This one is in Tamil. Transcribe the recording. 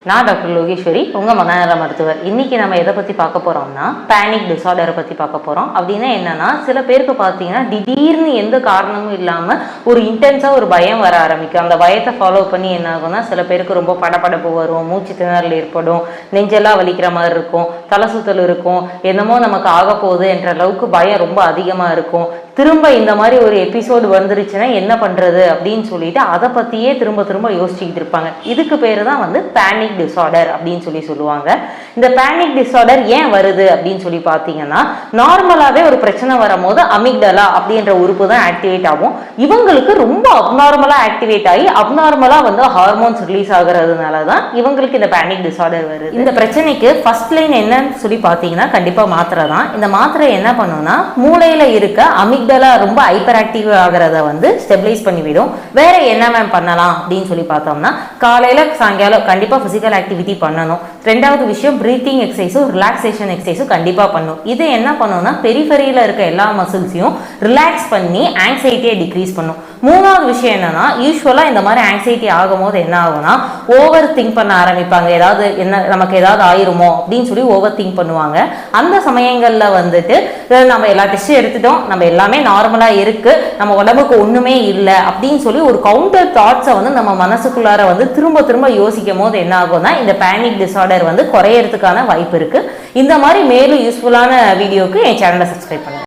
நான் டாக்டர் லோகேஸ்வரி, உங்கள் மனநல மருத்துவர். இன்றைக்கி நம்ம எதை பற்றி பார்க்க போகிறோம்னா பேனிக் டிஸார்டரை பற்றி பார்க்க போகிறோம். அப்படின்னா என்னென்னா, சில பேருக்கு பார்த்தீங்கன்னா திடீர்னு எந்த காரணமும் இல்லாமல் ஒரு இன்டென்ஸாக ஒரு பயம் வர ஆரம்பிக்கும். அந்த பயத்தை ஃபாலோ பண்ணி என்ன ஆகும்னா, சில பேருக்கு ரொம்ப படபடப்பு வரும், மூச்சு திணறல் ஏற்படும், நெஞ்செல்லாம் வலிக்கிற மாதிரி இருக்கும், தலை சுத்தல் இருக்கும், என்னமோ நமக்கு ஆக போகுது என்ற அளவுக்கு பயம் ரொம்ப அதிகமாக இருக்கும். திரும்ப இந்த மாதிரி ஒரு எபிசோடு வந்துருச்சுன்னா என்ன பண்ணுறது அப்படின்னு சொல்லிட்டு அதை பற்றியே திரும்ப திரும்ப யோசிச்சுக்கிட்டு இருப்பாங்க. இதுக்கு பேர் தான் பேனிக் டிஸார்டர் அப்படின்னு சொல்லுவாங்க. இந்த பேனிக் டிஸார்டர் ஏன் வருது அப்படின்னு சொல்லி பார்த்தீங்கன்னா, நார்மலாகவே ஒரு பிரச்சனை வரும்போது அமிக்டலா அப்படின்ற உறுப்பு தான் ஆக்டிவேட் ஆகும். இவங்களுக்கு ரொம்ப அப்நார்மலாக ஆக்டிவேட் ஆகி அப்நார்மலாக ஹார்மோன்ஸ் ரிலீஸ் ஆகுறதுனால தான் இவங்களுக்கு இந்த பேனிக் டிஸார்டர் வருது. இந்த பிரச்சனைக்கு ஃபர்ஸ்ட் லைன் என்னன்னு சொல்லி பார்த்தீங்கன்னா கண்டிப்பாக மாத்திரை தான். இந்த மாத்திரை என்ன பண்ணுன்னா, மூளையில் இருக்க அமிக்டலா ரொம்ப ஹைப்பர் ஆக்டிவ் ஆகிறத ஸ்டெபிலைஸ் பண்ணிவிடும். வேற என்ன மேம் பண்ணலாம் அப்படின்னு சொல்லி பார்த்தோம்னா, காலையில் சாயங்காலம் கண்டிப்பாக ஃபிசிக்கல் ஆக்டிவிட்டி பண்ணணும். ரெண்டாவது விஷயம், பிரீத்திங் எக்ஸசைஸும் ரிலாக்ஸேஷன் எக்ஸசைஸும் கண்டிப்பாக பண்ணணும். இது என்ன பண்ணுன்னா, பெரிஃபெரியில் இருக்க எல்லா மசில்ஸையும் ரிலாக்ஸ் பண்ணி ஆங்ஸைட்டியை டிக்ரீஸ் பண்ணும். மூணாவது விஷயம் என்னன்னா, யூஸ்வலாக இந்த மாதிரி ஆங்ஸைட்டி ஆகும்போது என்ன ஆகும்னா, ஓவர் திங்க் பண்ண ஆரம்பிப்பாங்க. ஏதாவது என்ன நமக்கு ஏதாவது ஆயிருமோ அப்படின்னு சொல்லி ஓவர் திங்க் பண்ணுவாங்க. அந்த சமயங்களில் நம்ம எல்லா டெஸ்ட்டும் எடுத்துட்டோம், நம்ம எல்லாமே நார்மலாக இருக்கு, நம்ம உடம்புக்கு ஒன்றுமே இல்லை அப்படின்னு சொல்லி ஒரு கவுண்டர் தாட்ஸை நம்ம மனசுக்குள்ளார திரும்ப திரும்ப யோசிக்கும் போது என்ன ஆகும்னா, இந்த பேனிக் டிஸார்டர் குறையறதுக்கான வாய்ப்பு இருக்கு. இந்த மாதிரி மேலும் யூஸ்ஃபுல்லான வீடியோக்கு என் சேனலை சப்ஸ்கிரைப் பண்ணுங்க.